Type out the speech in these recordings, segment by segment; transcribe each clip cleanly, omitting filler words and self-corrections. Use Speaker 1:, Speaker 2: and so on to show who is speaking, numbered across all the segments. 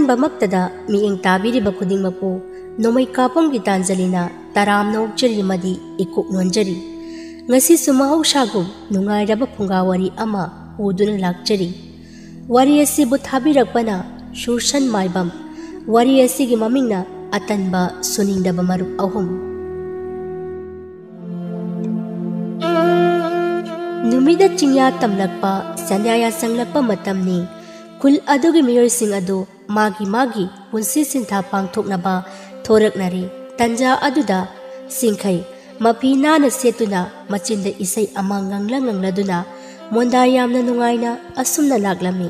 Speaker 1: ꯑꯄꯟꯕꯃꯛꯇꯗ ꯃꯤꯠꯌꯦꯡ ꯇꯥꯕꯤꯔꯤꯕ ꯈꯨꯗꯤꯡꯃꯛꯄꯨ ꯅꯣꯡꯃꯩ ꯀꯥꯞꯄꯝꯒꯤ ꯇꯥꯟꯖꯂꯤꯅ ꯇꯔꯥꯝꯅ ꯑꯣꯛꯆꯔꯤꯃꯗꯤ ꯏꯀꯨꯞ ꯅꯣꯟꯖꯔꯤ ꯉꯁꯤꯁꯨ ꯃꯍꯧꯁꯥꯒꯨꯝ ꯅꯨꯡꯉꯥꯏꯔꯕ ꯐꯨꯡꯒꯥꯋꯥꯔꯤ ꯑꯃ ꯄꯨꯗꯨꯅ ꯂꯥꯛꯆꯔꯤ ꯋꯥꯔꯤ ꯑꯁꯤꯕꯨ ꯊꯥꯕꯤꯔꯛꯄꯅ ꯁꯨꯔꯁꯟ ꯃꯥꯏꯕꯝ ꯋꯥꯔꯤ ꯑꯁꯤꯒꯤ ꯃꯃꯤꯡꯅ ꯑꯇꯟꯕ ꯁꯨꯅꯤꯡꯗꯕ ꯃꯔꯨꯞ ꯑꯍꯨꯝ ꯅꯨꯃꯤꯗ ꯆꯤꯡꯌꯥ ꯇꯝꯂꯛꯄ ꯁꯟꯌꯥ ꯆꯪꯂꯛꯄ ꯃꯇꯝꯅꯤ ꯈꯨꯜ ꯑꯗꯨꯒꯤ ꯃꯤꯑꯣꯏꯁꯤꯡ ꯑꯗꯨ ꯃꯥꯒꯤ ꯄꯨꯟꯁꯤ ꯁꯤꯟꯊꯥ ꯄꯥꯡꯊꯣꯛꯅꯕ ꯊꯣꯔꯛꯅꯔꯤ ꯇꯟꯖꯥ ꯑꯗꯨꯗ ꯁꯤꯡꯈꯩ ꯃꯐꯤ ꯅꯥꯟꯅ ꯁꯦꯠꯇꯨꯅ ꯃꯆꯤꯟꯗ ꯏꯁꯩ ꯑꯃ ꯉꯪꯂꯗꯨꯅ ꯃꯣꯟꯗꯥ ꯌꯥꯝꯅ ꯅꯨꯡꯉꯥꯏꯅ ꯑꯁꯨꯝꯅ ꯂꯥꯛꯂꯝꯃꯤ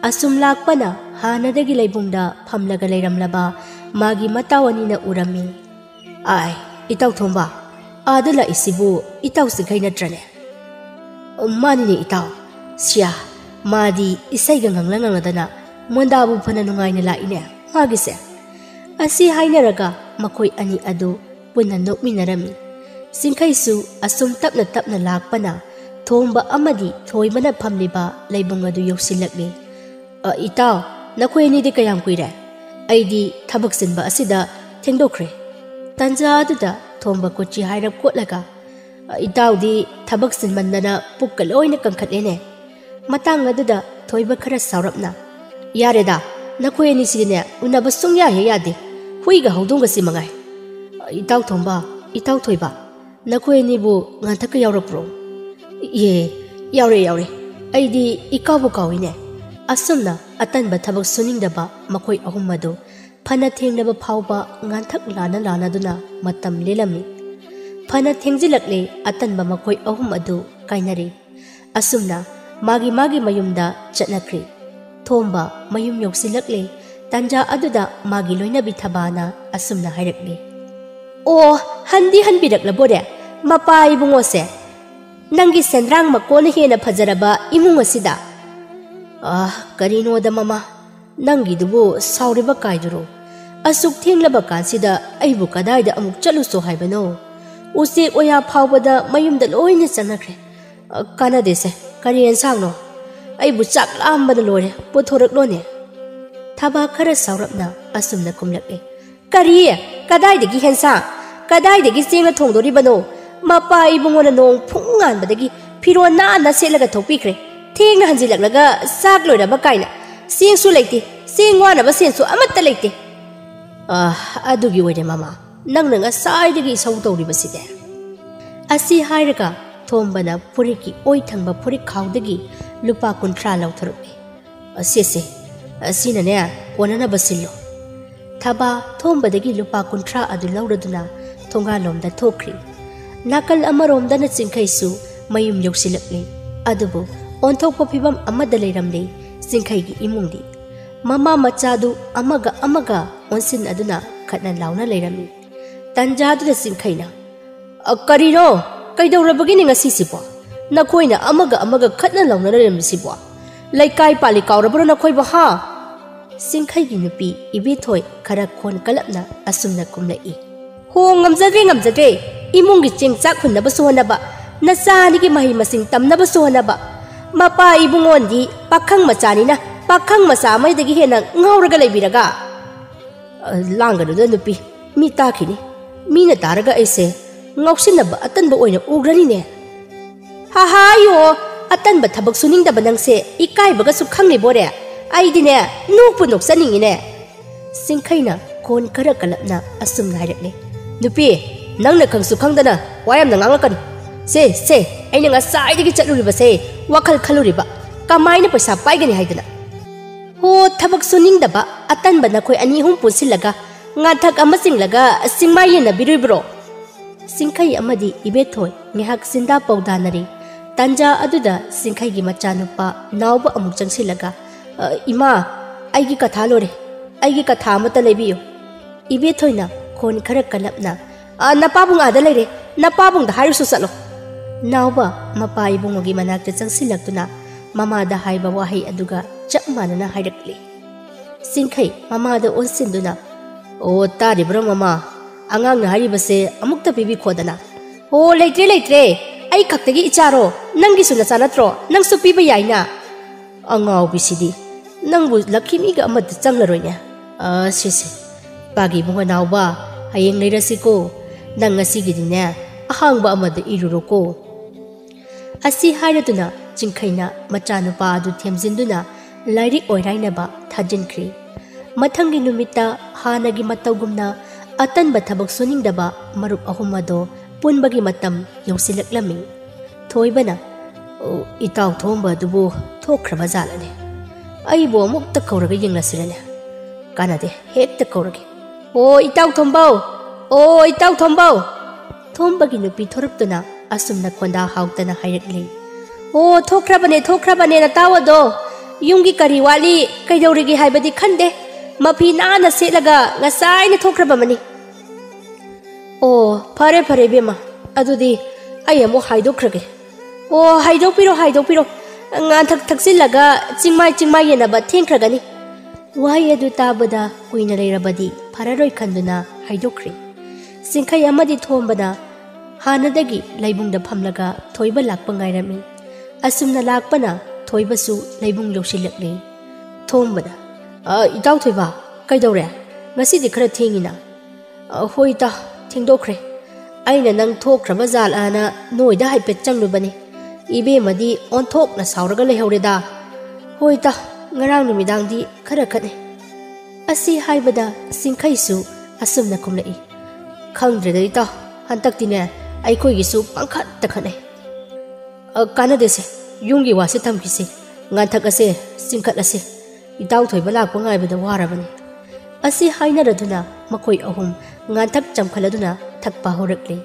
Speaker 1: ꯑꯁꯨꯝ ꯂꯥꯛꯄꯅ ꯍꯥꯟꯅꯗꯒꯤ ꯂꯩꯕꯨꯡꯗ ꯐꯝꯂꯒ ꯂꯩꯔꯝꯂꯕ ꯃꯥꯒꯤ ꯃꯇꯥꯎ ꯑꯅꯤꯅ ꯎꯔꯝꯃꯤ ꯑꯥꯏ ꯏꯇꯥꯎ ꯊꯣꯝꯕ ꯑꯥꯗ ꯂꯥꯛꯏꯁꯤꯕꯨ ꯏꯇꯥꯎ ꯁꯤꯡꯈꯩ ꯅꯠꯇ꯭ꯔꯅꯦ ꯃꯥꯅꯤꯅꯦ ꯏꯇꯥꯎ ꯁꯤꯌꯥ ꯃꯥꯗꯤ ꯏꯁꯩꯒ ꯉꯪꯂꯗꯅ ꯃꯣꯟꯗꯥꯕꯨ ꯐꯅ ꯅꯨꯡꯉꯥꯏꯅ ꯂꯥꯛꯏꯅꯦ ꯃꯥꯒꯤꯁꯦ ꯑꯁꯤ ꯍꯥꯏꯅꯔꯒ ꯃꯈꯣꯏ ꯑꯅꯤ ꯑꯗꯨ ꯄꯨꯟꯅ ꯅꯣꯛꯃꯤꯟꯅꯔꯝꯃꯤ ꯁꯤꯡꯈꯩꯁꯨ ꯑꯁꯨꯝ ꯇꯞꯅ ꯂꯥꯛꯄꯅ ꯊꯣꯝꯕ ꯑꯃꯗꯤ ꯊꯣꯏꯕꯅ ꯐꯝꯂꯤꯕ ꯂꯩꯕꯨꯡ ꯑꯗꯨ ꯌꯧꯁꯤꯜꯂꯛꯂꯤ ꯏꯇꯥꯎ ꯅꯈꯣꯏ ꯑꯅꯤꯗꯤ ꯀꯌꯥꯝ ꯀꯨꯏꯔꯦ ꯑꯩꯗꯤ ꯊꯕꯛ ꯆꯤꯟꯕ ꯑꯁꯤꯗ ꯊꯦꯡꯗꯣꯛꯈ꯭ꯔꯦ ꯇꯟꯖꯥ ꯑꯗꯨꯗ ꯊꯣꯝꯕ ꯀꯣꯆꯤ ꯍꯥꯏꯔꯞ ꯀꯣꯠꯂꯒ ꯏꯇꯥꯎꯗꯤ ꯊꯕꯛ ꯆꯤꯟꯃꯟꯗꯅ ꯄꯨꯛꯀ ꯂꯣꯏꯅ ꯀꯟꯈꯠꯂꯦꯅꯦ ꯃꯇꯥꯡ ꯑꯗꯨꯗ ꯊꯣꯏꯕ ꯈꯔ ꯁꯥꯎꯔꯞꯅ ꯌꯥꯔꯦꯗ ꯅꯈꯣꯏ ꯑꯅꯤꯁꯤꯗꯤꯅꯦ ꯎꯅꯕ ꯁꯨꯡꯌꯥ ꯍꯦꯛ ꯌꯥꯗꯦ ꯍꯨꯏꯒ ꯍꯧꯗꯣꯡꯒꯁꯤ ꯃꯉꯥꯏ ꯏꯇꯥꯎ ꯊꯣꯝꯕ ꯏꯇꯥꯎ ꯊꯣꯏꯕ ꯅꯈꯣꯏ ꯑꯅꯤꯕꯨ ꯉꯟꯊꯛꯀ ꯌꯥꯎꯔꯛꯄ꯭ꯔꯣ ꯌꯥꯎꯔꯦ ꯑꯩꯗꯤ ꯏꯀꯥꯎꯕꯨ ꯀꯥꯎꯏꯅꯦ ꯑꯁꯨꯝꯅ ꯑꯇꯟꯕ ꯊꯕꯛ ꯁꯨꯅꯤꯡꯗꯕ ꯃꯈꯣꯏ ꯑꯍꯨꯝ ꯑꯗꯨ ꯐꯅ ꯊꯦꯡꯅꯕ ꯐꯥꯎꯕ ꯉꯟꯊꯛ ꯂꯥꯟꯅꯗꯨꯅ ꯃꯇꯝ ꯂꯦꯜꯂꯝꯃꯤ ꯐꯅ ꯊꯦꯡꯖꯤꯜꯂꯛꯂꯦ ꯑꯇꯟꯕ ꯃꯈꯣꯏ ꯑꯍꯨꯝ ꯑꯗꯨ ꯀꯥꯏꯅꯔꯤ ꯑꯁꯨꯝꯅ ꯃꯥꯒꯤ ꯃꯌꯨꯝꯗ ꯆꯠꯅꯈ꯭ꯔꯤ ꯊꯣꯝꯕ ꯃꯌꯨꯝ ꯌꯧꯁꯤꯜꯂꯛꯂꯦ ꯇꯟꯖꯥ ꯑꯗꯨꯗ ꯃꯥꯒꯤ ꯂꯣꯏꯅꯕꯤ ꯊꯕꯥꯅ ꯑꯁꯨꯝꯅ ꯍꯥꯏꯔꯛꯂꯤ ꯑꯣ ꯍꯟꯕꯤꯔꯛꯂꯕꯣꯔꯦ ꯃꯄꯥ ꯏꯕꯨꯡꯉꯣꯁꯦ ꯅꯪꯒꯤ ꯁꯦꯟꯗ꯭ꯔꯥꯡ ꯃꯀꯣꯟꯅ ꯍꯦꯟꯅ ꯐꯖꯔꯕ ꯏꯃꯨꯡ ꯑꯁꯤꯗ ꯀꯔꯤꯅꯣꯗ ꯃꯃꯥ ꯅꯪꯒꯤꯗꯨꯕꯨ ꯁꯥꯎꯔꯤꯕ ꯀꯥꯏꯗꯨꯔꯣ ꯑꯁꯨꯛ ꯊꯦꯡꯂꯕ ꯀꯥꯟꯁꯤꯗ ꯑꯩꯕꯨ ꯀꯗꯥꯏꯗ ꯑꯃꯨꯛ ꯆꯠꯂꯨꯁꯣ ꯍꯥꯏꯕꯅೋ ꯎꯆꯦꯛ ꯑꯣꯌꯥ ꯐꯥꯎꯕꯗ ꯃꯌꯨꯝꯗ ꯂꯣꯏꯅ ꯆꯪꯅꯈ꯭ꯔꯦ ꯀꯥꯟꯅꯗꯦꯁꯦ ꯀꯔꯤ ꯌꯦꯟꯁꯥꯡꯅꯣ ꯑꯩꯕꯨ ꯆꯥꯛ ꯂꯥꯝꯕꯅ ꯂꯣꯏꯔꯦ ꯄꯨꯊꯣꯔꯛꯂꯣꯅꯦ ꯊꯕꯥ ꯈꯔ ꯁꯥꯎꯔꯞꯅ ꯑꯁꯨꯝꯅ ꯈꯨꯝꯂꯛꯑꯦ ꯀꯔꯤ ꯀꯗꯥꯏꯗꯒꯤ ꯍꯦꯟꯁꯥꯡ ꯀꯗꯥꯏꯗꯒꯤ ꯆꯦꯡꯅ ꯊꯣꯡꯗꯣꯔꯤꯕꯅꯣ ꯃꯄꯥ ꯏꯕꯨꯡꯉꯣꯅ ꯅꯣꯡ ꯐꯨꯡꯉꯥꯟꯕꯗꯒꯤ ꯐꯤꯔꯣꯜ ꯅꯥꯟꯅ ꯁꯦꯠꯂꯒ ꯊꯣꯛꯄꯤꯈ꯭ꯔꯦ ꯊꯦꯡꯅ ꯍꯟꯖꯤꯜꯂꯛꯂꯒ ꯆꯥꯛ ꯂꯣꯏꯔꯕ ꯀꯥꯏꯅ ꯆꯦꯡꯁꯨ ꯂꯩꯇꯦ ꯆꯦꯡ ꯋꯥꯅꯕ ꯁꯦꯟꯁꯨ ꯑꯃꯠꯇ ꯂꯩꯇꯦ ꯑꯗꯨꯒꯤ ꯑꯣꯏꯔꯦ ꯃꯃꯥ ꯅꯪꯅ ꯉꯁꯥꯏꯗꯒꯤ ꯏꯁꯧ ꯇꯧꯔꯤꯕꯁꯤꯗꯤ ꯑꯁꯤ ꯍꯥꯏꯔꯒ ꯊꯣꯝꯕꯅ ꯐꯨꯔꯤꯠꯀꯤ ꯑꯣꯏ ꯊꯪꯕ ꯐꯨꯔꯤꯠ ꯈꯥꯎꯗꯒꯤ ꯂꯨꯄꯥ 30 ꯂꯧꯊꯣꯔꯛꯏ ꯑꯁꯤꯁꯦ ꯑꯁꯤꯅꯅꯦ ꯀꯣꯟꯅꯅꯕ ꯁꯤꯜꯂꯣ ꯊꯕꯥ ꯊꯣꯝꯕꯗꯒꯤ ꯂꯨꯄꯥ 30 ꯑꯗꯨ ꯂꯧꯔꯗꯨꯅ ꯊꯣꯡꯒꯥꯜꯂꯣꯝꯗ ꯊꯣꯛꯈ꯭ꯔꯤ ꯅꯥꯀꯜ ꯑꯃꯔꯣꯝꯗꯅ ꯆꯤꯡꯈꯩꯁꯨ ꯃꯌꯨꯝ ꯌꯧꯁꯤꯜꯂꯛꯂꯤ ꯑꯗꯨꯕꯨ ꯑꯣꯟꯊꯣꯛꯄ ꯐꯤꯕꯝ ꯑꯃꯗ ꯂꯩꯔꯝꯂꯦ ꯆꯤꯡꯈꯩꯒꯤ ꯏꯃꯨꯡꯗꯤ ꯃꯃꯥ ꯃꯆꯥꯗꯨ ꯑꯃꯒ ꯑꯣꯟꯁꯤꯟ ꯑꯗꯨꯅ ꯈꯠꯅ ꯂꯥꯎꯅ ꯂꯩꯔꯝꯃꯤ ꯇꯟꯖꯥꯗꯨꯗ ꯆꯤꯡꯈꯩꯅ ꯀꯔꯤꯅꯣ ꯀꯩꯗꯧꯔꯕꯒꯤꯅꯤ ꯉꯁꯤꯁꯤꯕꯣ ꯅꯈꯣꯏꯅ ꯑꯃꯒ ꯈꯠꯅ ꯂꯥꯎꯅ ꯂꯩꯔꯝꯃꯤꯁꯤꯕꯣ ꯂꯩꯀꯥꯏ ꯄꯥꯜꯂꯤ ꯀꯥꯎꯔꯕ꯭ꯔꯣ ꯅꯈꯣꯏꯕꯨ ꯍꯥ ꯆꯤꯡꯈꯩꯒꯤ ꯅꯨꯄꯤ ꯏꯕꯦꯊꯣꯏ ꯈꯔ ꯈꯣꯟ ꯀꯜꯂꯞꯅ ꯑꯁꯨꯝꯅ ꯈꯨꯝꯂꯛꯏ ꯍꯣ ꯉꯝꯖꯗ꯭ꯔꯦ ꯏꯃꯨꯡꯒꯤ ꯆꯦꯡ ꯆꯥꯛ ꯍꯨꯟꯅꯕꯁꯨ ꯍꯣꯠꯅꯕ ꯅꯆꯥꯅꯤꯒꯤ ꯃꯍꯩ ꯃꯁꯤꯡ ꯇꯝꯅꯕꯁꯨ ꯍꯣꯠꯅꯕ ꯃꯄꯥ ꯏꯕꯨꯡꯉꯣꯟꯗꯤ ꯄꯥꯈꯪ ꯃꯆꯥꯅꯤꯅ ꯄꯥꯈꯪ ꯃꯆꯥ ꯑꯃꯗꯒꯤ ꯍꯦꯟꯅ ꯉꯥꯎꯔꯒ ꯂꯩꯕꯤꯔꯒ ꯂꯥꯡꯒꯅꯨꯗ ꯅꯨꯄꯤ ꯃꯤ ꯇꯥꯈꯤꯅꯤ ꯃꯤꯅ ꯇꯥꯔꯒ ꯑꯩꯁꯦ ꯉꯥꯎꯁꯤꯟꯅꯕ ꯑꯇꯟꯕ ꯑꯣꯏꯅ ꯎꯒ꯭ꯔꯅꯤꯅꯦ ꯍꯥꯍꯥꯌꯣ ꯑꯇꯟꯕ ꯊꯕꯛ ꯁꯨꯅꯤꯡꯗꯕ ꯅꯪꯁꯦ ꯏꯀꯥꯏꯕꯒꯁꯨ ꯈꯪꯂꯤꯕꯣꯔꯦ ꯑꯩꯗꯤꯅꯦ ꯅꯣꯛꯄꯨ ꯅꯣꯛꯆꯅꯤꯡꯉꯤꯅꯦ ꯆꯤꯡꯈꯩꯅ ꯈꯣꯟ ꯈꯔ ꯀꯜꯂꯞꯅ ꯑꯁꯨꯝꯅ ꯍꯥꯏꯔꯛꯂꯦ ꯅꯨꯄꯤ ꯅꯪꯅ ꯈꯪꯁꯨ ꯈꯪꯗꯅ ꯋꯥ ꯌꯥꯝꯅ ꯉꯥꯡꯂꯛꯀꯅꯨ ꯁꯦ ꯑꯩꯅ ꯉꯁꯥꯏꯗꯒꯤ ꯆꯠꯂꯨꯔꯤꯕꯁꯦ ꯋꯥꯈꯜ ꯈꯜꯂꯨꯔꯤꯕ ꯀꯃꯥꯏꯅ ꯄꯩꯁా ꯄꯥꯏꯒꯅꯤ ꯍꯥꯏꯗꯅ ꯍꯣ ꯊꯕꯛ ꯁꯨꯅꯤꯡꯗꯕ ꯑꯇꯟꯕ ꯅꯈꯣꯏ 2-3 ꯄꯨꯟꯁꯤꯜꯂꯒ ꯉꯥꯟꯊꯛ ꯑꯃ ꯆꯤꯡꯂꯒ ꯆꯤꯡꯃꯥꯏ ꯌꯦꯟꯅꯕꯤꯔꯣꯏꯕ꯭ꯔꯣ ꯆꯤꯡꯈꯩ ꯑꯃꯗꯤ ꯏꯕꯦꯊꯣꯏ ꯉꯥꯏꯍꯥꯛ ꯆꯤꯟꯗꯥ ꯄꯧꯗꯥꯅꯔꯤ ꯇꯟꯖꯥ ꯑꯗꯨꯗ ꯆꯤꯡꯈꯩꯒꯤ ꯃꯆꯥꯅꯨꯄꯥ ꯅꯥꯎꯕ ꯑꯃꯨꯛ ꯆꯪꯁꯤꯜꯂꯒ ꯏꯃꯥ ꯑꯩꯒꯤ ꯀꯊꯥ ꯂꯣꯏꯔꯦ ꯑꯩꯒꯤ ꯀꯊꯥ ꯑꯃꯠꯇ ꯂꯩꯕꯤꯌꯨ ꯏꯕꯦꯊꯣꯏꯅ ꯈꯣꯟ ꯈꯔ ꯀꯜꯂꯞꯅ ꯅꯄꯥꯕꯨꯡ ꯑꯥꯗ ꯂꯩꯔꯦ ꯅꯄꯥꯕꯨꯡꯗ ꯍꯥꯏꯔꯨꯁꯨ ꯆꯠꯂꯣ ꯅꯥꯎꯕ ꯃꯄꯥ ꯏꯕꯨꯡꯉꯣꯒꯤ ꯃꯅꯥꯛꯇ ꯆꯪꯁꯤꯜꯂꯛꯇꯨꯅ ꯃꯃꯥꯗ ꯍꯥꯏꯕ ꯋꯥꯍꯩ ꯑꯗꯨꯒ ꯆꯞ ꯃꯥꯟꯅꯅ ꯍꯥꯏꯔꯛꯂꯤ ꯆꯤꯡꯈꯩ ꯃꯃꯥꯗ ꯑꯣꯟꯁꯤꯟꯗꯨꯅ ꯑꯣ ꯇꯥꯔꯤꯕ꯭ꯔꯣ ꯃꯃꯥ ꯑꯉꯥꯡꯅ ꯍꯥꯏꯔꯤꯕꯁꯦ ꯑꯃꯨꯛꯇ ꯄꯤꯕꯤꯈꯣꯗꯅ ꯑꯣ ꯂꯩꯇ꯭ꯔꯦ ꯑꯩ ꯈꯛꯇꯒꯤ ꯏꯆꯥꯔꯣ ꯅꯪꯒꯤꯁꯨ ꯅꯆꯥ ꯅꯠꯇ꯭ꯔꯣ ꯅꯪꯁꯨ ꯄꯤꯕ ꯌꯥꯏꯅ ꯑꯉꯥꯎꯕꯤꯁꯤꯗꯤ Nangbu lakimi ga amat changlaroinya. Sisi. Pagi bunga nauba hayeng leirasiko. Nang ngasigidine ahangba amada iruroko. Asi hairaduna Jingkhaina machanupa adu themjinduna lairik oirainaba thajinkri. Mathangi numita hanagi matawgumna atanba thabak suningdaba marup ahum ado punbagi matam yausilaklami. Thoibana itaw thomba adubu thokhraba jalane. Aibo amukta kauraga yenglasirane. Kanade hekta kaurage. O itaw thombao! O itaw thombao! Thombagi nupi thoruptuna asumna khonda hautana hairakli. O thokrabane na tawado. Yungi kari wali kaidorigi haibadi khande. Mafi naana setlaga ngasaina thokrabamani. O fare bema. Adudi ai amu haidokrage. O haidopiro. Ngan thaksilaga chingmai yenaba thengkragani. Wai adu tabada kuina leirabadi fararoi khanduna haidokri. Singkhai amadi thombada hanadagi laibungda phamlaga thoiba lakpa ngairami. Asumna lakpana thoibasu laibung leusilakle. Thombada itaw thoiba kaidore ngasidi khara thengina. Hoi ta thengdokre. Aina nang thokraba zal ana noida haipet changlubani. Ibe madi onthok na sauraga lehaureda. Hoi ta ngarang numidangdi khara khane. Asi haibada singkhaisu asumna khumlai. Khangdreda ita hantaktine aikhoigisu pangkhat takhane. Kanadese yungi wase thamkise nganthak ase singkhat ase itaw thoiba lakpa ngaibada warabani. Asi hainaraduna makhoi ahum nganthak chamkhaladuna thakpa horakle.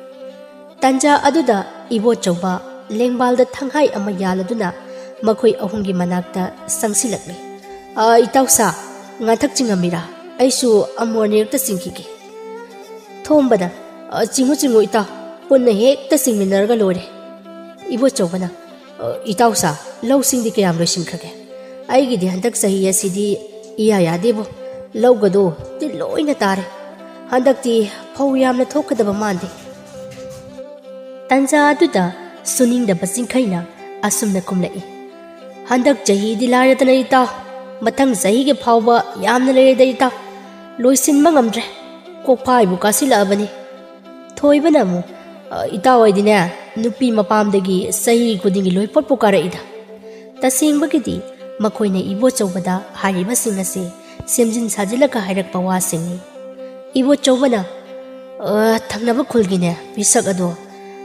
Speaker 1: Tanja aduda ibo chauba lengbalda thanghai ama yaladuna makhoi ahumgi manakta sangsilakle. Itawsa nganthak chingamira aisu amornirta singkike. Thombada chingu ita punna hekta singminarga lore. Ibo chawbana itawsa law singdi kayam loisinkhage. Aigidi handak sahi asidi iya yadebo lawgado ti loina tare. Handakti phau yamna thokadaba mande. Tanja aduda suningdaba Jingkhaina asumna khumlai. Handak jahi di laradana ita mathang jahi ge phauba yamna leireda ita loisinma ngamdre. Kokphai bu kasilabani. Thoibana mu ita oidine nupi mapamdagi sahi kudingi loipot pokaraida. Tasengbagidi makhoina ibo chawbada hariba singase semjin sajilaka hairakpa wasingni. Ibo chawbana thangnaba khulgine bisak ado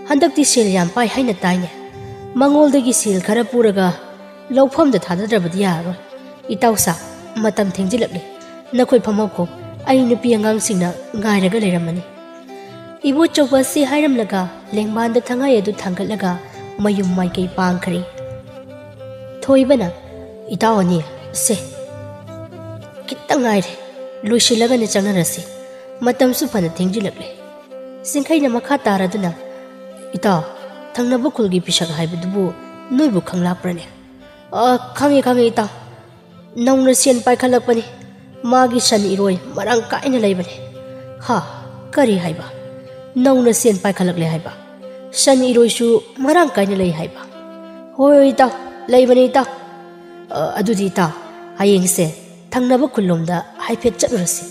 Speaker 1: handakti sel yam pai haina taine. Mangoldagi sel khara puraga lawphamda thadadrabadi yaroi. Itawsa matam thengjilakle. Nakhoi phamako ai nupi angangsingna ngairaga leiramani. Ibo chawba si hairamlaga lengbanda thangai adu thangalaga mayum maikei pangkhari. Thoibana itawani se kitangaire loisilaga ne changarasi matamsu phana thengjilakle. Jingkhaina makha taraduna ita thangnaba khulgi pisak haibadubu noibu khanglakprane. Khange ita nauna sen paikhalakpani magi san iroi marang kaina leibane. Ha kari haiba nauna sen paikhalakle haiba san iroisu marang kaina lei haiba. Hoi ita leibane ita adudi ita hayengse thangnaba khulomda haifet chatrasi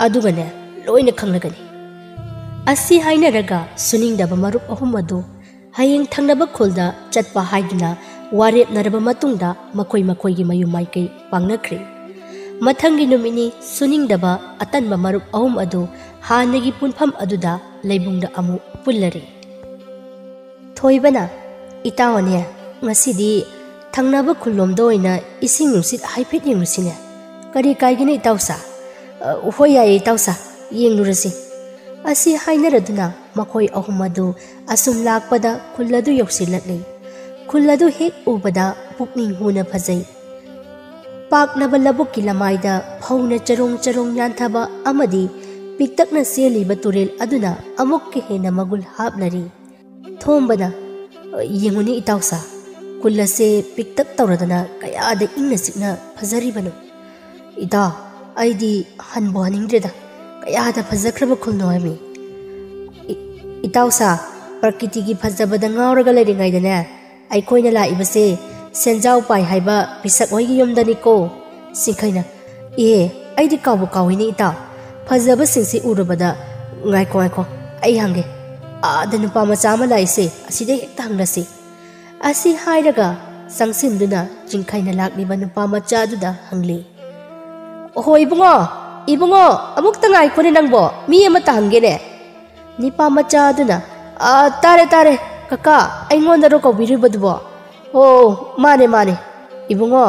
Speaker 1: adugane loina khanglagani. Asi hainaraga suningdaba marup ahum adu hayeng thangnaba khulda chatpa haiduna warep naraba matungda makhoi gi mayum maikei pangnakri. Mathangi numini suningdaba atanba marup ahum adu hanagi punpham aduda leibungda amu pullari. Thoibana itawani ngasidi thangnaba khulomda oina ising nungsit haifet yenglusine. Kari kaigine itawsa. Hoya itawsa yenglurasi. Asi hainaraduna makhoi ahum adu asum lakpada khulladu yausilakle. Khulladu hek ubada pukning huna phajai. Paknaba labukki lamaida phauna charong yanthaba amadi piktakna seliba turel aduna amukki hena magul hapnari. Thombana yenguni itawsa kullase piktak tawradana kayada ingna sikna phazaribanu. Ita aidi hanbo haningdreda kayada phazakraba khulno hami. Itawsa prakritigi phazabada ngauraga leiringaidane aikhoina laibase senjau pai haiba pisak hoigi yomdani ko Singkhaina aidi kawu kawini ita fazaba singsi urubada ngaiko ai hange ada nupa macha ama laise aside hekta hanglasi asi hairaga sangsimduna jingkhaina lakliba nupa macha duda hangli hoi ibungo amukta ngaiko ne nangbo mi amata hangene nipa macha duna tare kaka aingonda ro kawbiribadubo mane ibungo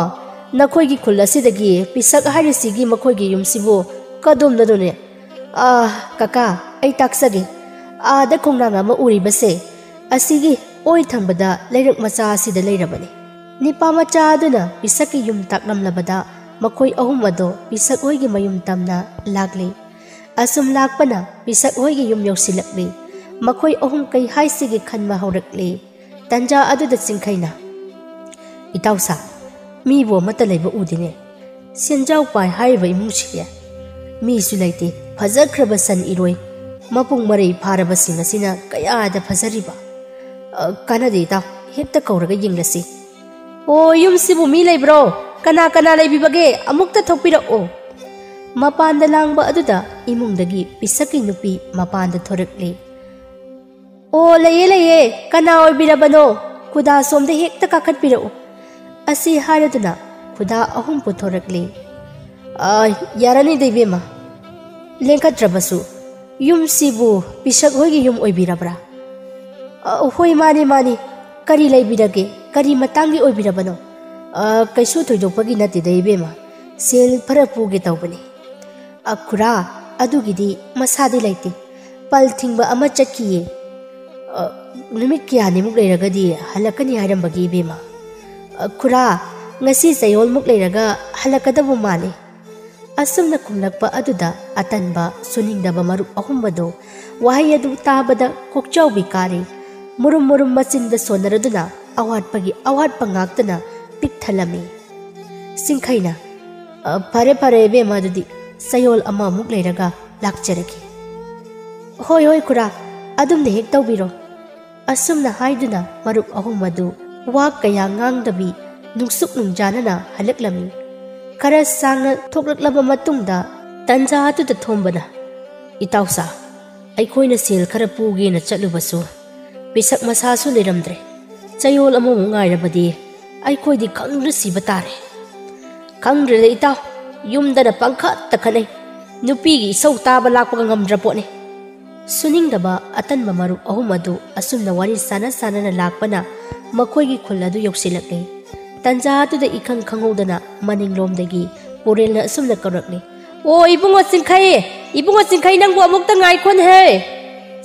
Speaker 1: nakoigi khulasidagi pisak harisigi makoigi yumsibu kadumnadune kaka ai taksage ada kongnanga ma uribase asigi oi thambada leirak macha asida leirabani nipa macha aduna pisaki yum taknamlabada makoi ahum ado pisak oigi mayum tamna lagli asum lakpana pisak oigi yum yausilakli makoi ahum kai haisigi khanma haurakli tanja aduda singkhaina itausa mi bo mata leiba udine senjau pai haiba imungsiya mi su leite fajakraba san iroi mapung marei pharaba sing asina kaya da fajariba kanade ta hekta kauraga yinglasi yum sibu mi leibro kana leibibage amukta thokpira mapanda langba aduda imungdagi pisaki nupi mapanda thorakli leye kana oibirabano kuda somde hekta kakhatpira asi haraduna kuda ahum puthorakli yarani deibema lengkatrabasu yum sibu pisak hoigi yum oibirabra hoi mani kari leibirage kari matangi oibirabano kaisu thoidopagi nati deibema sel pharapuge tawbani akura adugidi masadi leite pal thingba ama chakkiye numit kyani muk leiragadi halakani hairambagi bema kura ngasi sayol muk leiraga halakadabu male asumna kumlakpa aduda atanba suningdaba marup ahumbado wahai adu tabada kokchau bikari murum machinda sonaraduna awatpa ngaktana pikthalami singkhaina pare be madudi sayol ama muk leiraga lakcharaki hoi kura adumne hek tawbiro asumna haiduna marup ahumadu wa kaya ngangdabi nungsuk nungjanana halaklami kara sangna thoklaklaba matungda tanja atuda thombana itausa aikoina sel khara pugena chatlubasu pisak masasu leramdre chayol amu ngairabadi aikoidi kangre sibatare kangre le itaw yumdana pangkha takhanai nupigi sau taba lakpa ngamdrapone suningdaba atanba marup ahum adu asumna wari sana lakpana makoigi khuladu yoksilakle tanja atuda ikhang khangudana maninglomdagi porelna asumna karakle ibungo singkhai nangbu amukta ngaikhon he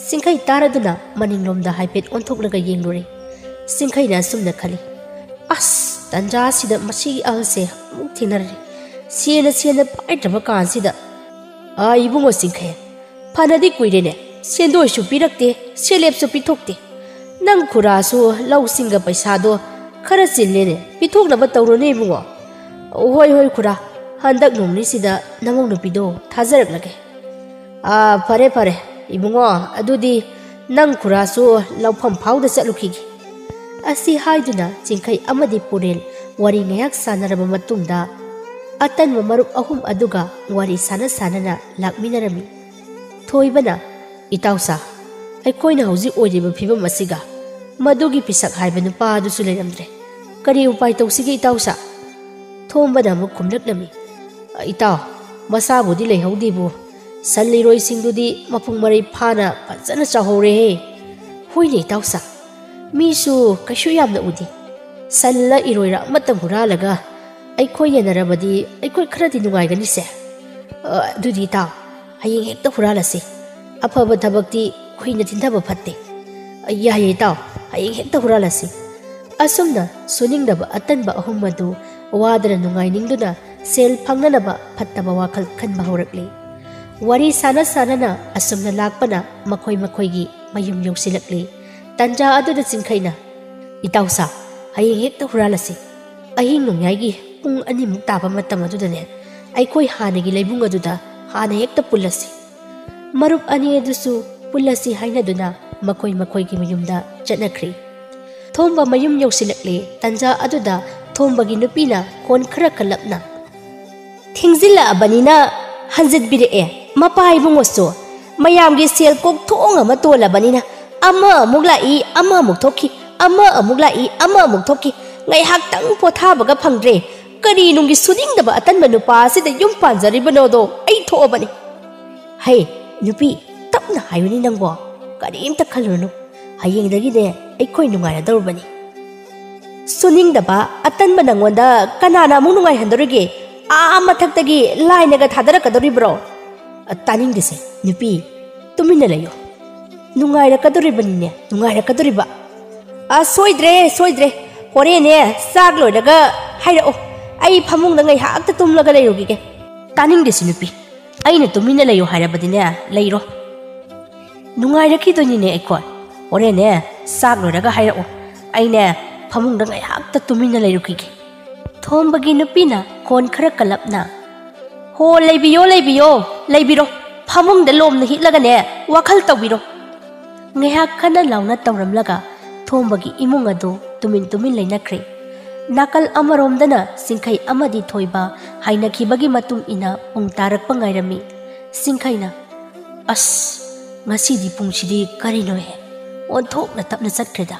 Speaker 1: singkhai taraduna maninglomda haipet onthoklaga yenglure singkhaina asumna khali tanja sida masi alse muk thinare sena paitraba kansida ibungo singkhai fanadi kuirene sendoi su pirakte selep su pithokte nang khurasu lausinga paisado khara chillene pithoknaba tawrone ibungo hoi khura handak nomni sida namong nupido thajarak lage pare ibungo adudi nang khurasu laufam phauda chalukhigi asi haiduna chingkhai amadi purel wari ngayak sanaraba matungda atanwa marup ahum aduga wari sanana lakminarami thoibana itausa aikoina hauji oidiba phibam asiga madugi pisak haiba nupa adusu leiramdre kari upai tawsigi itausa thombana mu khumlaklami itaw masabudi leihaudibu sanliroi singdudi mapung marei phana fajana chahore he hoine itausa misu kashu yamna udi sanla iroira matam huralaga aikoi yanarabadi aikoi kharadi nungaigani se dudi taw hayeng hekta huralase afaba thabakti khoina thindaba phatte yaye taw hayeng hekta huralase asumna suningdaba atanba ahumadu wadra nungainingduna sel phangnanaba phattaba wakhal khanba horakle wari sanana asumna lakpana makoigi mayum yausilakle tanja aduda chingkhaina itausa hayeng hekta huralase ahing nongyagi pung ani muk taba matam adudane aikoi hanagi leibung aduda hana hekta pulasi marup ani adusu pulasi hainaduna makoigi mayumda chatnakri thomba mayum yausilakle tanja aduda thombagi nupina kon khara kalapna ꯊꯦꯡꯖꯤꯜꯂꯛꯑꯕꯅꯤꯅ ꯍꯟꯖꯤꯟꯕꯤꯔꯛꯑꯦ ꯃꯄꯥ ꯏꯕꯨꯡꯉꯣꯁꯨ ꯃꯌꯥꯝꯒꯤ ꯁꯦꯜ ꯀꯣꯛꯊꯣꯡ ꯑꯃ ꯇꯣꯜꯂꯕꯅꯤꯅ ꯑꯃ ꯑꯃꯨꯛ ꯂꯥꯛꯏ ꯑꯃ ꯑꯃꯨꯛ ꯊꯣꯛꯈꯤ ꯑꯃ ꯑꯃꯨꯛ ꯂꯥꯛꯏ ꯑꯃ ꯑꯃꯨꯛ ꯊꯣꯛꯈꯤ ꯉꯥꯏꯍꯥꯛꯇꯪ ꯄꯣꯊꯥꯕꯒ ꯐꯪꯗ꯭ꯔꯦ ꯀꯔꯤꯅꯨꯡꯒꯤ ꯁꯨꯅꯤꯡꯗꯕ ꯑꯇꯟꯕ ꯅꯨꯄꯥ ꯑꯁꯤꯗ ꯌꯨꯝ ꯄꯥꯟꯖꯔꯤꯕꯅꯣꯗꯣ ꯑꯩ ꯊꯣꯛꯑꯕꯅꯤ ꯍꯩ ꯅꯨꯄꯤ ꯇꯞꯅ ꯍꯥꯏꯌꯨꯅꯤ ꯅꯪꯕꯣ ꯀꯔꯤꯝꯇ ꯈꯜꯂꯨꯔꯅꯨ ꯍꯌꯦꯡꯗꯒꯤꯅꯦ ꯑꯩꯈꯣꯏ ꯅꯨꯡꯉꯥꯏꯔꯗꯧꯔꯕꯅꯤ ꯁꯨꯅꯤꯡꯗꯕ ꯑꯇꯟꯕ ꯅꯪꯉꯣꯟꯗ ꯀꯅꯥꯅ ꯑꯃꯨꯛ ꯅꯨꯡꯉꯥꯏꯍꯟꯗꯣꯔꯤꯒꯦ ꯃꯊꯛꯇꯒꯤ ꯂꯥꯏꯅꯒ ꯊꯥꯗꯔꯛꯀꯗꯧꯔꯤꯕ꯭ꯔꯣ ꯇꯥꯅꯤꯡꯗꯦꯁꯦ ꯅꯨꯄꯤ ꯇꯨꯃꯤꯟꯅ ꯂꯩꯌꯣ ꯅꯨꯡꯉꯥꯏꯔꯛꯀꯗꯧꯔꯤꯕꯅꯤꯅꯦ ꯅꯨꯡꯉꯥꯏꯔꯛꯀꯗꯧꯔꯤꯕ ꯁꯣꯏꯗ꯭ꯔꯦ ꯍꯣꯔꯦꯟꯅꯦ ꯆꯥꯛ ꯂꯣꯏꯔꯒ ꯍꯥꯏꯔꯛꯑꯣ ꯑꯩ ꯐꯃꯨꯡꯗ ꯉꯥꯏꯍꯥꯛꯇ ꯇꯨꯝꯂꯒ ꯂꯩꯔꯨꯈꯤꯒꯦ ꯇꯥꯅꯤꯡꯗꯦꯁꯤ ꯅꯨꯄꯤ ꯑꯩꯅ ꯇꯨꯃꯤꯟꯅ ꯂꯩꯌꯣ ꯍꯥꯏꯔꯕꯗꯤꯅꯦ ꯂꯩꯔꯣ ꯅꯨꯡꯉꯥꯏꯔꯛꯈꯤꯗꯣꯏꯅꯤꯅꯦ ꯑꯩꯈꯣꯏ ꯍꯣꯔꯦꯟꯅꯦ ꯆꯥꯛ ꯂꯣꯏꯔꯒ ꯍꯥꯏꯔꯛꯑꯣ ꯑꯩꯅꯦ ꯐꯃꯨꯡꯗ ꯉꯥꯏꯍꯥꯛꯇ ꯇꯨꯃꯤꯟꯅ ꯂꯩꯔꯨꯈꯤꯒꯦ ꯊꯣꯝꯕꯒꯤ ꯅꯨꯄꯤꯅ ꯈꯣꯟ ꯈꯔ ꯀꯜꯂꯞꯅ ꯍꯣ ꯂꯩꯕꯤꯔꯣ ꯐꯃꯨꯡꯗ ꯂꯣꯝꯅ ꯍꯤꯠꯂꯒꯅꯦ ꯋꯥꯈꯜ ꯇꯧꯕꯤꯔꯣ ꯉꯥꯏꯍꯥꯛ ꯈꯟꯅ ꯂꯥꯎꯅ ꯇꯧꯔꯝꯂꯒ ꯊꯣꯝꯕꯒꯤ ꯏꯃꯨꯡ ꯑꯗꯨ ꯇꯨꯃꯤꯟ ꯂꯩꯅꯈ꯭ꯔꯦ ꯅꯥꯀꯜ ꯑꯃꯔꯣꯝꯗꯅ ꯁꯤꯡꯈꯩ ꯑꯃꯗꯤ ꯊꯣꯏꯕ ꯍꯥꯏꯅꯈꯤꯕꯒꯤ ꯃꯇꯨꯡ ꯏꯟꯅ ꯄꯨꯡ ꯇꯥꯔꯛꯄ ꯉꯥꯏꯔꯝꯃꯤ ꯁꯤꯡꯈꯩꯅ ꯑꯁ ꯉꯁꯤꯗꯤ ꯄꯨꯡꯁꯤꯗꯤ ꯀꯔꯤꯅꯣꯍꯦ ꯑꯣꯟꯊꯣꯛꯅ ꯇꯞꯅ ꯆꯠꯈ꯭ꯔꯦꯗ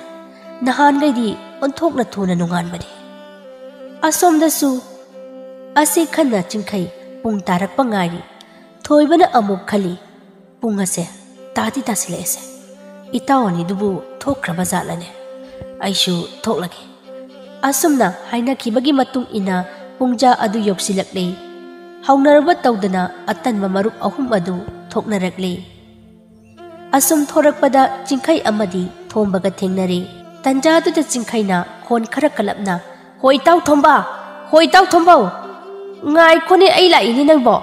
Speaker 1: ꯅꯍꯥꯟꯒꯩꯗꯤ ꯑꯣꯟꯊꯣꯛꯅ ꯊꯨꯅ ꯅꯣꯡꯉꯥꯟꯕꯅꯤ ꯑꯁꯣꯝꯗꯁꯨ ꯑꯁꯤ ꯈꯟꯅ ꯆꯤꯡꯈꯩ ꯄꯨꯡ ꯇꯥꯔꯛꯄ ꯉꯥꯏꯔꯤ ꯊꯣꯏꯕꯅ ꯑꯃꯨꯛ ꯈꯜꯂꯤ ꯄꯨꯡ ꯑꯁꯦ ꯇꯥꯗꯤ ꯇꯥꯁꯤꯜꯂꯛꯑꯦꯁꯦ ꯏꯇꯥꯎ ꯑꯅꯤꯗꯨꯕꯨ ꯊꯣꯛꯈ꯭ꯔꯕ ꯖꯥꯠꯂꯅꯦ ꯑꯩꯁꯨ ꯊꯣꯛꯂꯒꯦ ꯑꯁꯨꯝꯅ ꯍꯥꯏꯅꯈꯤꯕꯒꯤ ꯃꯇꯨꯡ ꯏꯟꯅ ꯄꯨꯡꯖꯥ ꯑꯗꯨ ꯌꯧꯁꯤꯜꯂꯛꯂꯦ ꯍꯧꯅꯔꯕ ꯇꯧꯗꯅ ꯑꯇꯟꯕ ꯃꯔꯨꯞ ꯑꯍꯨꯝ ꯑꯗꯨ ꯊꯣꯛꯅꯔꯛꯂꯦ ꯑꯁꯨꯝ ꯊꯣꯔꯛꯄꯗ ꯆꯤꯡꯈꯩ ꯑꯃꯗꯤ ꯊꯣꯝꯕꯒ ꯊꯦꯡꯅꯔꯦ ꯇꯟꯖꯥꯗꯨꯗ ꯆꯤꯡꯈꯩꯅ ꯈꯣꯟ ꯈꯔ ꯀꯜꯂꯞꯅ ꯍꯣꯏ ꯏꯇꯥꯎ ꯊꯣꯝꯕꯧ ꯉꯥꯏꯈꯣꯅꯦ ꯑꯩ ꯂꯥꯛꯏꯅꯤ ꯅꯪꯕꯣ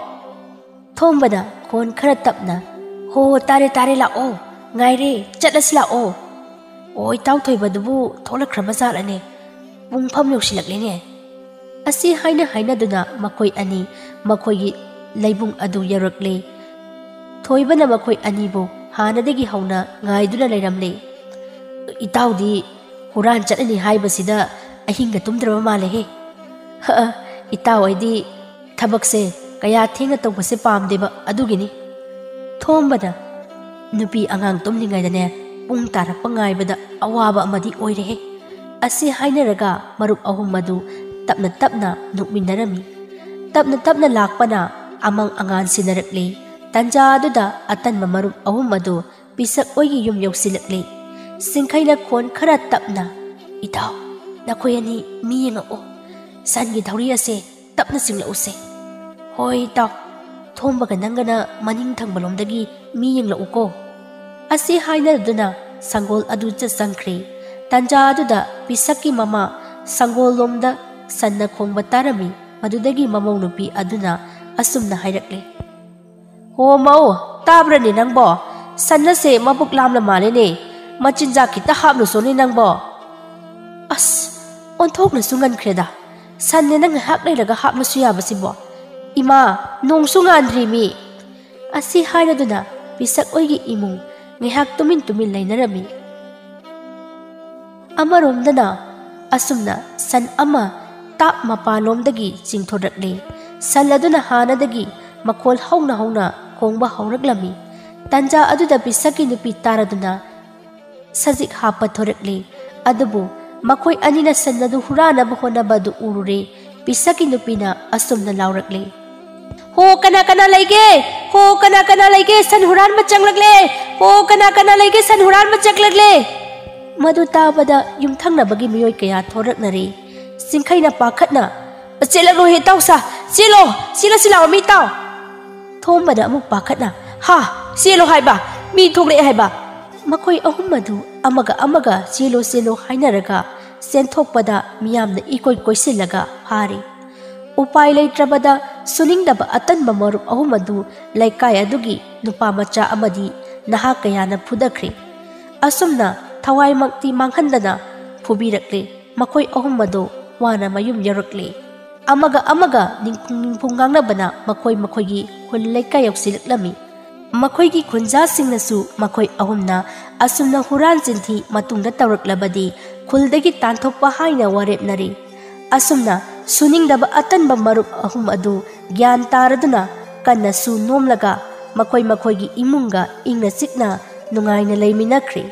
Speaker 1: ꯊꯣꯝꯕꯅ ꯈꯣꯟ ꯈꯔ ꯇꯞꯅ ꯍꯣ ꯇꯥꯔꯦ ꯂꯥꯛꯑꯣ ꯉꯥꯏꯔꯦ ꯆꯠꯂꯁꯤ ꯂꯥꯛꯑꯣ ꯑꯣ ꯏꯇꯥꯎ ꯊꯣꯏꯕꯗꯨꯕꯨ ꯊꯣꯛꯂꯛꯈ꯭ꯔꯕ ꯖꯥꯠꯂꯅꯦ ꯄꯨꯡꯐꯝ ꯌꯧꯁꯤꯜꯂꯛꯂꯦꯅꯦ ꯑꯁꯤ ꯍꯥꯏꯅꯗꯨꯅ ꯃꯈꯣꯏ ꯑꯅꯤ ꯃꯈꯣꯏꯒꯤ ꯂꯩꯕꯨꯡ ꯑꯗꯨ ꯌꯧꯔꯛꯂꯦ ꯊꯣꯏꯕꯅ ꯃꯈꯣꯏ ꯑꯅꯤꯕꯨ ꯍꯥꯟꯅꯗꯒꯤ ꯍꯧꯅ ꯉꯥꯏꯗꯨꯅ ꯂꯩꯔꯝꯂꯦ ꯏꯇꯥꯎꯗꯤ ꯍꯨꯔꯥꯟ ꯆꯠꯂꯅꯤ ꯍꯥꯏꯕꯁꯤꯗ ꯑꯍꯤꯡꯒ ꯇꯨꯝꯗ꯭ꯔꯕ ꯃꯥꯜꯂꯦꯍꯦ ꯏꯇꯥꯎ ꯑꯩꯗꯤ ꯊꯕꯛꯁꯦ ꯀꯌꯥ ꯊꯦꯡꯅ ꯇꯧꯕꯁꯦ ꯄꯥꯝꯗꯦꯕ ꯑꯗꯨꯒꯤꯅꯤ ꯊꯣꯝꯕꯅ ꯅꯨꯄꯤ ꯑꯉꯥꯡ ꯇꯨꯝꯂꯤꯉꯩꯗꯅꯦ ꯄꯨꯡ ꯇꯥꯔꯛꯄ ꯉꯥꯏꯕꯗ ꯑꯋꯥꯕ ꯑꯃꯗꯤ ꯑꯣꯏꯔꯦꯍꯦ ꯑꯁꯤ ꯍꯥꯏꯅꯔꯒ ꯃꯔꯨꯞ ꯑꯍꯨꯝ ꯑꯗꯨ ꯇꯞꯅ ꯅꯣꯛꯃꯤꯟꯅꯔꯝꯃꯤ ꯇꯞꯅ ꯂꯥꯛꯄꯅ ꯑꯃꯪ ꯑꯉꯥꯟ ꯁꯤꯟꯅꯔꯛꯂꯦ ꯇꯟꯖꯥ ꯑꯗꯨꯗ ꯑꯇꯟꯕ ꯃꯔꯨꯞ ꯑꯍꯨꯝ ꯑꯗꯨ ꯄꯤꯁꯛ ꯑꯣꯏꯒꯤ ꯌꯨꯝ ꯌꯧꯁꯤꯜꯂꯛꯂꯦ ꯁꯤꯡꯈꯩꯅ ꯈꯣꯟ ꯈꯔ ꯇꯞꯅ ꯏꯇꯥꯎ ꯅꯈꯣꯏ ꯑꯅꯤ ꯃꯤ ꯌꯦꯡꯉꯛꯑꯣ ꯁꯟꯒꯤ ꯊꯧꯔꯤ ꯑꯁꯦ ꯇꯞꯅ ꯆꯤꯡꯂꯛꯎꯁꯦ ꯍꯣꯏ ꯏꯇꯥꯎ ꯊꯣꯝꯕꯒ ꯅꯪꯒꯅ ꯃꯅꯤꯡ ꯊꯪꯕꯂꯣꯝꯗꯒꯤ ꯃꯤ ꯌꯦꯡꯂꯛꯎꯀꯣ ꯑꯁꯤ ꯍꯥꯏꯅꯗꯨꯅ ꯁꯪꯒꯣꯜ ꯑꯗꯨ ꯆꯪꯈ꯭ꯔꯦ ꯇꯟꯖꯥ ꯑꯗꯨꯗ ꯄꯤꯁꯛꯀꯤ ꯃꯃꯥ ꯁꯪꯒꯣꯜꯂꯣꯝꯗ ꯁꯟꯅ ꯈꯣꯡꯕ ꯇꯥꯔꯝꯃꯤ ꯃꯗꯨꯗꯒꯤ ꯃꯃꯧ ꯅꯨꯄꯤ ꯑꯗꯨꯅ ꯑꯁꯨꯝꯅ ꯍꯥꯏꯔꯛꯂꯦ ꯍꯣ ꯃꯧ ꯇꯥꯕ꯭ꯔꯅꯦ ꯅꯪꯕꯣ ꯁꯟꯅꯁꯦ ꯃꯕꯨꯛ ꯂꯥꯝꯅ ꯃꯥꯜꯂꯦꯅꯦ ꯃꯆꯤꯟꯖꯥꯛ ꯈꯤꯇ ꯍꯥꯞꯂꯨꯁꯣꯅꯦ ꯅꯪꯕꯣ ꯑꯁ ꯑꯣꯟꯊꯣꯛꯅꯁꯨ ꯉꯟꯈ꯭ꯔꯦꯗ ꯁꯟꯅꯦꯅ ꯉꯥꯏꯍꯥꯛ ꯂꯩꯔꯒ ꯍꯥꯞꯂꯁꯨ ꯌꯥꯕꯁꯤꯕꯣ ꯏꯃꯥ ꯅꯣꯡꯁꯨ ꯉꯥꯟꯗ꯭ꯔꯤꯃꯤ ꯑꯁꯤ ꯍꯥꯏꯔꯗꯨꯅ ꯄꯤꯁꯛ ꯑꯣꯏꯒꯤ ꯏꯃꯨꯡ ꯉꯥꯏꯍꯥꯛ ꯇꯨꯃꯤꯟ ꯂꯩꯅꯔꯝꯃꯤ ꯑꯃꯔꯣꯝꯗꯅ ꯑꯁꯨꯝꯅ ꯁꯟ ꯑꯃ ꯇꯥꯞ ꯃꯄꯥꯟꯂꯣꯝꯗꯒꯤ ꯆꯤꯡꯊꯣꯔꯛꯂꯦ ꯁꯟ ꯑꯗꯨꯅ ꯍꯥꯟꯅꯗꯒꯤ ꯃꯈꯣꯜ ꯍꯧꯅ ꯈꯣꯡꯕ ꯍꯧꯔꯛꯂꯝꯃꯤ ꯇꯟꯖꯥ ꯑꯗꯨꯗ ꯄꯤꯁꯛꯀꯤ ꯅꯨꯄꯤ ꯇꯥꯔꯗꯨꯅ ꯁꯖꯤꯛ ꯍꯥꯞꯄ ꯊꯣꯔꯛꯂꯦ ꯑꯗꯨꯕꯨ ꯃꯈꯣꯏ ꯑꯅꯤꯅ ꯁꯟ ꯑꯗꯨ ꯍꯨꯔꯥꯟꯅꯕ ꯍꯣꯠꯅꯕ ꯑꯗꯨ ꯎꯔꯨꯔꯦ ꯄꯤꯁꯛꯀꯤ ꯅꯨꯄꯤꯅ ꯑꯁꯨꯝꯅ ꯂꯥꯎꯔꯛꯂꯦ ꯍꯣ ꯀꯅꯥ ꯂꯩꯒꯦ ꯁꯟ ꯍꯨꯔꯥꯟꯕ ꯆꯪꯂꯛꯂꯦ ꯍꯣ ꯀꯅꯥ ꯂꯩꯒꯦ ꯁꯟ ꯍꯨꯔꯥꯟꯕ ꯆꯪꯂꯛꯂꯦ मधु ताबदा युमथंगनबगी मियोय कया थोरकनरे सिंखैना पाखतना चेललो हे ताउसा चेलो मी ताउ थोमबदा अमुक पाखतना हा चेलो हाइबा मी थोगले हाइबा मखोय अहुम मधु अमगा चेलो हाइनरगा सेंथोकपदा मियामना इकोय कोइसिलगा फारे उपाय लेत्रबदा सुनिंगदब अतनब मरुप अहुम मधु लैकाय अदुगी नुपा मचा अमदी नहा कयाना फुदख्रे असुमना थवाई मक्ति मांगहंदना फुबीरकले मखोय अहुम मदो वाना मयुम यरकले अमगा निंफुंग गांगनबना मखोयगी खुन लैकाय यौसिलकलमी मखोयगी खुनजासिंगनसु मखोय अहुमना असुमना हुरान चिंथी मतुंगदा तौरकलबदी खुलदगी तांथोकपा हाइना वारेपनरे असुमना सुनिंगदब अतनब मरुप अहुम अदु ज्ञान तारदुना कन्ना सु नोमलगा मखोय मखोयगी इमुंगा इंगना चिकना नुंगाइना लेमिनख्रे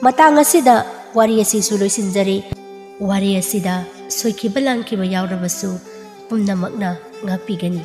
Speaker 1: मतांग असिदा वारी असिसु लोइसिनजरे वारी असिदा सोइखिबा लांखिबा यावरबसु पुम्नमकना ngakpigani